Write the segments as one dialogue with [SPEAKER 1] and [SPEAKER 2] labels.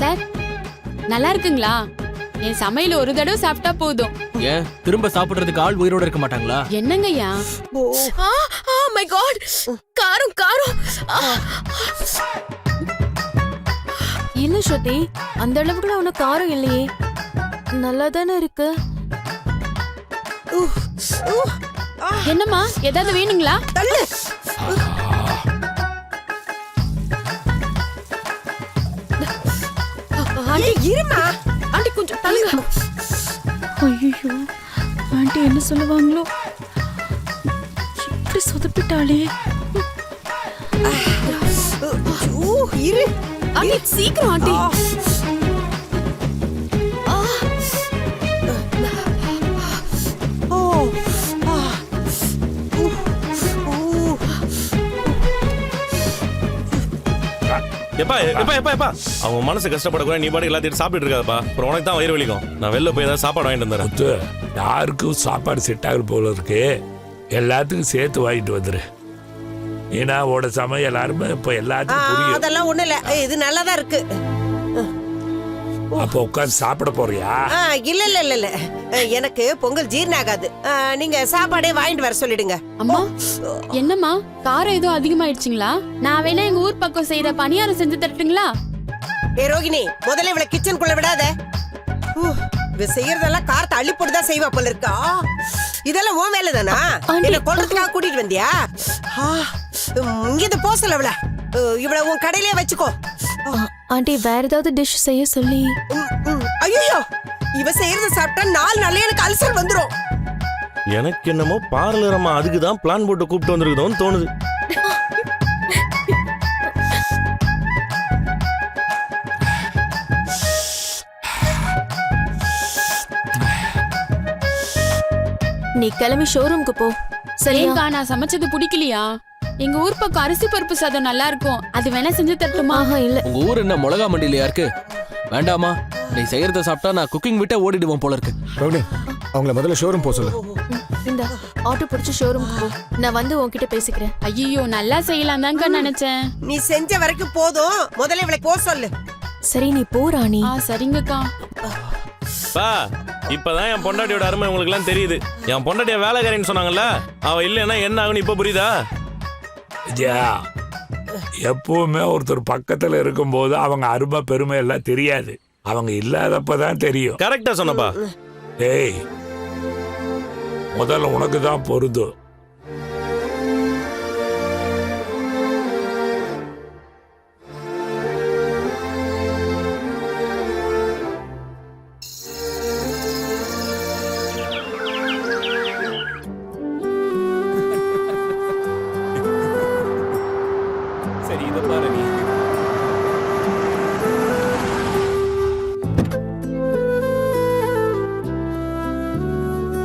[SPEAKER 1] Sir நல்லா இருக்குங்களா? என் சமையல் ஒரு தடவை சாப்பிட்டா போதும்.
[SPEAKER 2] ஏன் திரும்ப சாப்பிடுறதுக்கு ஆள் உயிரோட இருக்க மாட்டாங்களா?
[SPEAKER 1] என்னங்கய்யா?
[SPEAKER 3] மை காட், காரம் காரம்.
[SPEAKER 4] இல்ல ஸ்ருதி, அந்த அளவுக்குள்ள உனக்கு காரம் இல்லையே, நல்லா தானே இருக்கு.
[SPEAKER 1] என்னம்மா ஏதாவது வேணுங்களா?
[SPEAKER 3] தள்ளு. ஆண்டி இருமா. ஆண்டி கொஞ்சம் தள்ளுங்க.
[SPEAKER 4] ஐயோ, ஆண்டி என்ன சொல்லுவாங்களோ, இப்படி சொதப்பிட்டாளே.
[SPEAKER 3] இரு
[SPEAKER 1] ஆண்டி சீக்கிரம் ஆண்டி.
[SPEAKER 5] எப்பா எப்பா எப்பா எப்பா அவங்க மனசு கஷ்டப்படக்கூடாது. நீ பாட்டு எல்லாத்தையும் சாப்பிட்டு இருக்காதப்பா. அப்புறம் உனக்கு தான் வயிறு வலிக்கும். நான் வெளில போய் ஏதாவது சாப்பாடு வாங்கிட்டு வந்துடுறேன்.
[SPEAKER 6] யாருக்கும் சாப்பாடு செட் ஆகுது போல இருக்கு, எல்லாத்துக்கும் சேர்த்து வாங்கிட்டு வந்துரு. ஏனாவோட சமையல் எல்லாருமே இப்ப எல்லாத்துக்கும் புரியும்.
[SPEAKER 3] அதெல்லாம் ஒண்ணு இல்ல, இது நல்லாதான் இருக்கு.
[SPEAKER 6] அப்ப உட்காந்து சாப்பிட போறியா?
[SPEAKER 3] இல்ல இல்ல இல்ல இல்ல, எனக்கு பொங்கல் ஜீரணம் ஆகாது. நீங்க சாப்பாடே வாங்கிட்டு வர சொல்லிடுங்க.
[SPEAKER 1] அம்மா என்னம்மா காரம் ஏதோ அதிகமாயிடுச்சுங்களா? நான் வேணா எங்க ஊர் பக்கம் செய்யற பணியாரம் செஞ்சு தரட்டுங்களா?
[SPEAKER 3] ரோகிணி, முதல்ல இவளை கிச்சனுக்குள்ள விடாத. இவ செய்யறதெல்லாம் காரத்தை அள்ளி போட்டுதான் செய்வா போல இருக்கா. இதெல்லாம் உன் வேலை தானா? என்ன கொள்றதுக்காக கூட்டிட்டு வந்தியா? இங்க போசல இவள, இவள உன் கடையிலே வச்சுக்கோ.
[SPEAKER 4] ஆண்டி வேற ஏதாவது டிஷ் செய்ய சொல்லி.
[SPEAKER 3] ஐயோ, இவ செய்யறத சாப்பிட்டா 4 நாள்ல எனக்கு அல்சர் வந்துரும்.
[SPEAKER 5] எனக்கு என்னமோ பார்லரமா அதுக்கு தான் பிளான் போட்டு கூப்பிட்டு வந்திருக்குதோன்னு தோணுது.
[SPEAKER 4] நீ கிளம்பி ஷோரூம்க்கு போ.
[SPEAKER 1] சரிங்கக்கா, நான் சமைச்சது பிடிக்கலையா? எங்க ஊர் பக்கம் அரிசி பருப்பு சாதம் நல்லா இருக்கும், அது வேணா செஞ்சு தரட்டுமா?
[SPEAKER 4] இல்ல.
[SPEAKER 2] உங்க ஊர் என்ன மிளகா மண்டியிலயா இருக்கு? வேண்டாமா, நீ செய்யறத சாப்பிட்டா நான் குக்கிங் விட்டே ஓடிடுவோம் போல இருக்கு.
[SPEAKER 7] ரோகிணி, அவங்கள முதல்ல ஷோரூம் போக சொல்லு.
[SPEAKER 4] இந்த ஆட்டோ பிடிச்சு ஷோரூம்க்கு போ, நான் வந்து உன்கிட்ட பேசிக்கிறேன்.
[SPEAKER 1] ஐயோ, நல்லா செய்யலாம் தாங்க நினைச்சேன்.
[SPEAKER 3] நீ செஞ்ச வரைக்கும் போதும், முதல்ல இவளை போ சொல்லு.
[SPEAKER 4] சரி நீ போ ராணி.
[SPEAKER 1] சரிங்கக்கா.
[SPEAKER 5] பா, இப்பதான் என் பொண்டாட்டியோட அருமை உங்களுக்கு எல்லாம் தெரியுது. என் பொண்டாட்டிய வேலைக்காரின்னு சொன்னாங்கல்ல, அவ இல்லைன்னா என்ன ஆகுன்னு இப்ப புரியுதா?
[SPEAKER 6] எப்பவுமே ஒருத்தர் பக்கத்துல இருக்கும்போது அவங்க அருமை பெருமை எல்லாம் தெரியாது, அவங்க இல்லாதப்பதான் தெரியும்.
[SPEAKER 5] கரெக்டா சொன்னப்பா.
[SPEAKER 6] ஏய், முதல்ல உனக்கு தான் பொருந்தும்.
[SPEAKER 2] சரி, இத பாரு நீ.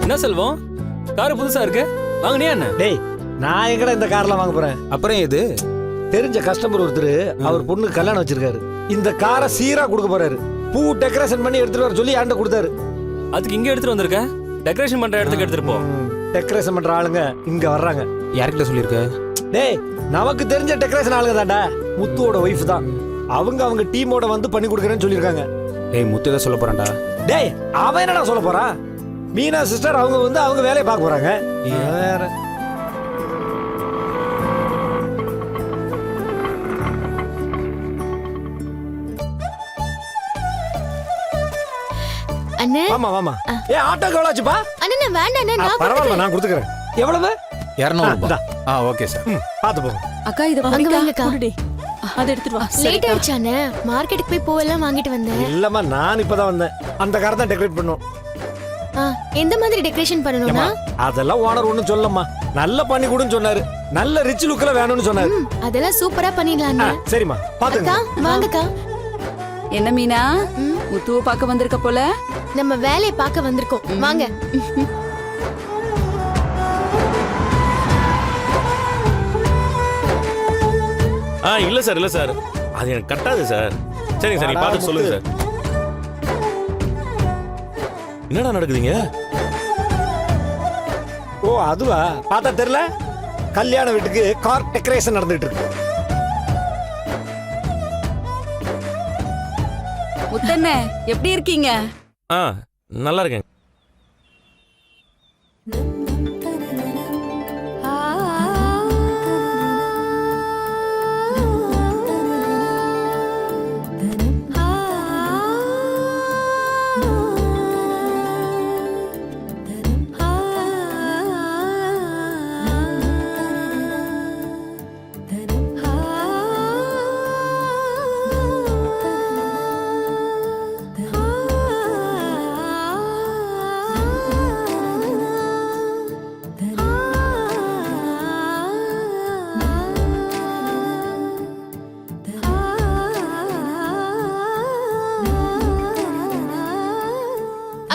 [SPEAKER 2] என்ன செல்வம், கார் புதுசா இருக்கு, வாங்கினியா என்ன?
[SPEAKER 8] டேய், நான் எங்கடா இந்த கார்லாம் வாங்க போறேன்?
[SPEAKER 2] அப்புறம் எது?
[SPEAKER 8] தெரிஞ்ச கஸ்டமர் ஒருத்தர் அவர் பொண்ணுக்கு கல்யாணம் வச்சிருக்காரு. இந்த காரை சீரா கொடுக்க போறாரு. பூ டெக்கரேஷன் பண்ணி எடுத்துட்டு வர சொல்லி என்கிட்ட கொடுத்தாரு.
[SPEAKER 2] அதுக்கு இங்க எடுத்துட்டு வந்திருக்க? டெக்கரேஷன் பண்ற இடத்துக்கு எடுத்துட்டு போ.
[SPEAKER 8] டெக்கரேஷன் பண்ற ஆளுங்க இங்க வர்றாங்க.
[SPEAKER 2] யார்கிட்ட சொல்லிருக்க?
[SPEAKER 8] டேய், நமக்கு தெரிஞ்ச டெக்கரேஷன் ஆளுங்க தான்டா. முத்துவோட ஒய்ஃப் தான். அவங்க டீமோட வந்து பண்ணி கொடுக்குறேன்னு சொல்லியிருக்காங்க.
[SPEAKER 2] டேய், முத்து தான் சொல்ல போறான்டா.
[SPEAKER 8] டேய், அவன் என்னடா சொல்ல போறான்? மீனா சிஸ்டர் அவங்க வந்து அவங்க வேலையை பார்க்க போறாங்க. வேற
[SPEAKER 4] அண்ணே.
[SPEAKER 8] ஆமா ஆமா. ஏ, ஆட்டோக்கு எவ்வளவு ஆச்சுப்பா?
[SPEAKER 4] அண்ணே வேண்டாண்ணே, நான்
[SPEAKER 8] பரவாயில்ல, நான் கொடுத்துக்கிறேன். எவ்வளவு?
[SPEAKER 2] 200. Okay sir.
[SPEAKER 8] பாத்து போங்க.
[SPEAKER 4] அக்கா இத வாங்கக்கா. அத எடுத்துட்டு வா. லேட் ஆயிடுச்சானே, மார்க்கெட்டுக்கு போய் பூவெல்லாம் வாங்கிட்டு வந்தேன்.
[SPEAKER 8] இல்லம்மா, நான் இப்பதான் வந்தேன். அந்த காரை தான் டெக்கரேட் பண்ணும்.
[SPEAKER 4] எந்த மாதிரி டெக்கரேஷன் பண்ணனும்னா?
[SPEAKER 8] அதெல்லாம் ஓனர் ஒண்ணும் சொல்லம்மா, நல்ல பண்ணி கொடுன்னு சொன்னாரு. நல்ல ரிச் லுக்ல வேணும்னு சொன்னாரு.
[SPEAKER 4] அதெல்லாம் சூப்பரா பண்ணிடலாம்னே.
[SPEAKER 8] சரிம்மா, பாத்துங்க.
[SPEAKER 4] வாங்கக்கா.
[SPEAKER 9] என்ன மீனா, முத்துவ பார்க்க வந்திருக்க போல?
[SPEAKER 4] நம்ம வேலையை பார்க்க வந்திருக்கோம், வாங்க.
[SPEAKER 5] இல்ல சார், இல்ல சார், அது எனக்கு கட்டாது சார். சரிங்க சார், நீங்க பார்த்து சொல்லுங்க சார். என்னடா நடக்குதுங்க?
[SPEAKER 8] ஓ, அதுவா? பார்த்தா தெரியல, கல்யாண வீட்டுக்கு கார் டெக்கரேஷன் நடந்துட்டு இருக்கு.
[SPEAKER 9] முத்தண்ணே எப்படி இருக்கீங்க?
[SPEAKER 5] ஆ நல்லா இருக்கேன்.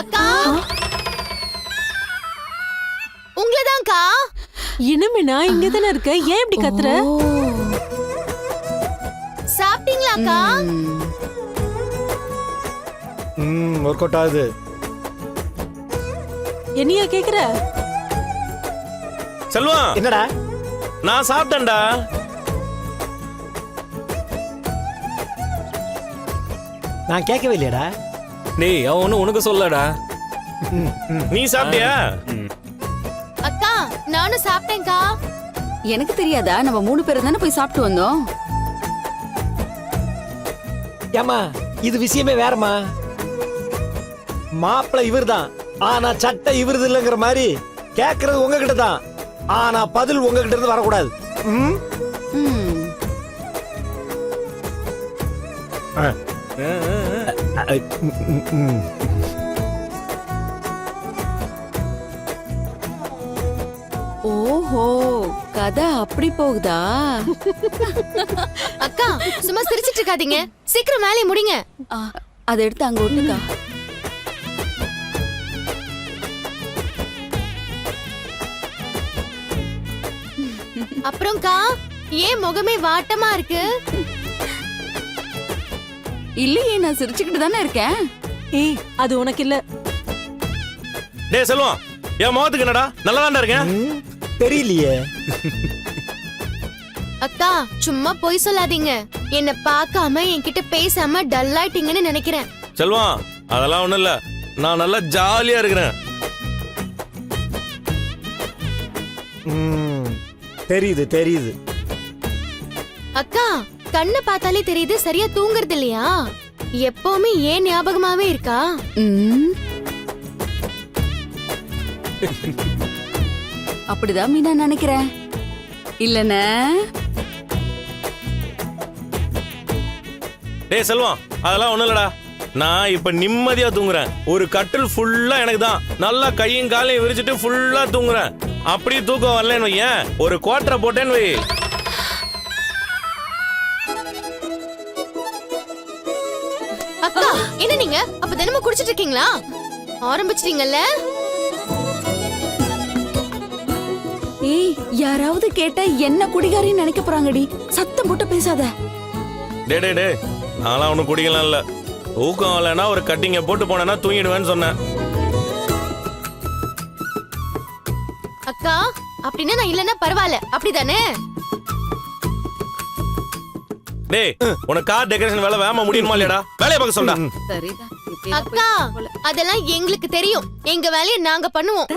[SPEAKER 4] அக்கா உங்களதான்க்கா.
[SPEAKER 10] என்ன மீனா இங்க தானே இருக்க, ஏன் இப்படி கத்துற?
[SPEAKER 4] சாப்பிட்டீங்களா அக்கா?
[SPEAKER 8] ஒர்க் அவுட் ஆகுது.
[SPEAKER 10] என்னையா கேக்குற?
[SPEAKER 5] செல்வம்,
[SPEAKER 8] என்னடா
[SPEAKER 5] நான் சாப்பிட்டேன்டா.
[SPEAKER 8] நான் கேட்கவே இல்லையடா.
[SPEAKER 2] டேய் அவன் ஒன்றும் உனக்கு சொல்லடா.
[SPEAKER 5] நீ சாப்பிட்டியா?
[SPEAKER 4] அக்கா நானும் சாப்பிட்டேன்க்கா.
[SPEAKER 9] எனக்கு தெரியாதா? நம்ம 3 பேரும் தானே போய் சாப்பிட்டு வந்தோம்.
[SPEAKER 8] ஏமா இது விஷயமே வேறமா. மாப்பிள்ளை இவர்தான், ஆனா சட்டை இவருது இல்லைங்கிற மாதிரி கேட்கறது உங்ககிட்ட தான், ஆனா பதில் உங்ககிட்ட இருந்து வரக்கூடாது. ம்?
[SPEAKER 9] ம். ஓஹோ, கதை அப்படி போகுதா?
[SPEAKER 4] அக்கா சும்மா சிரிச்சிட்டு இருக்காதீங்க, சீக்கிரம் வேலையை முடிங்க.
[SPEAKER 9] ஆ, அதை எடுத்து அங்க ஒட்டுக்கா.
[SPEAKER 4] அப்புறம்க்கா ஏன் முகமே வாட்டமா இருக்கு?
[SPEAKER 9] இல்லையே, நான் சிரிச்சுக்கிட்டு தானே இருக்கேன்.
[SPEAKER 10] ஏய் அது உனக்கு இல்ல.
[SPEAKER 5] டேய் செல்வம், என் முகத்துக்கு என்னடா நல்லா இருக்கேன்.
[SPEAKER 8] தெரியலையே.
[SPEAKER 4] அக்கா சும்மா பொய் சொல்லாதீங்க, என்ன பார்க்காம என்கிட்ட பேசாம டல்லாயிட்டீங்கன்னு நினைக்கிறேன்.
[SPEAKER 5] செல்வம், அதெல்லாம் ஒண்ணும் இல்ல, நான் நல்லா ஜாலியா இருக்கிறேன்.
[SPEAKER 8] தெரியுது தெரியுது.
[SPEAKER 4] அக்கா கண்ணை பார்த்தாலே தெரியுது, சரியா தூங்குறது இல்லையா? எப்பவுமே ஏன் ஞாபகமாவே இருக்கா?
[SPEAKER 9] ம். அப்படிதான் மீனா நினைக்கிறேன். இல்லனே?
[SPEAKER 5] டேய் செல்வம், அதெல்லாம் ஒண்ணும் இல்லடா, நான் இப்ப நிம்மதியா தூங்குறேன். ஒரு கட்டில் ஃபுல்லா எனக்கு தான், நல்லா கையும் காலையும் விரிச்சிட்டு ஃபுல்லா தூங்குறேன். அப்படி தூக்கம் வரலன்னு வையேன், ஒரு குவார்டரை போட்டேன்னு வை.
[SPEAKER 4] அக்கா என்ன நீங்க அப்ப தினமும் குடிச்சிட்டு இருக்கீங்களா? ஆரம்பிச்சிட்டீங்கல்ல?
[SPEAKER 9] ஏய், யாராவது கேட்டா என்ன குடிகாரின்னு நினைக்க போறாங்கடி. சத்தம் போட்டு பேசாத.
[SPEAKER 5] டே நான்லாம் ஒன்றும் குடிக்கலாம் இல்ல, தூக்கம் வரலன்னா ஒரு கட்டிங்க போட்டு போனேன்னா தூங்கிடுவேன்னு சொன்னேன்.
[SPEAKER 4] அக்கா அப்படின்னா நான் இல்லன்னா பரவாயில்ல, அப்படிதானே?
[SPEAKER 5] டேய், உனக்கு கார் டெக்கரேஷன் வேலை வேகமா முடியுமா இல்லையாடா? வேலையை பார்க்க சொல்றா.
[SPEAKER 9] சரிதான்.
[SPEAKER 4] அக்கா அதெல்லாம் எங்களுக்கு தெரியும், எங்க வேலையை நாங்க பண்ணுவோம்.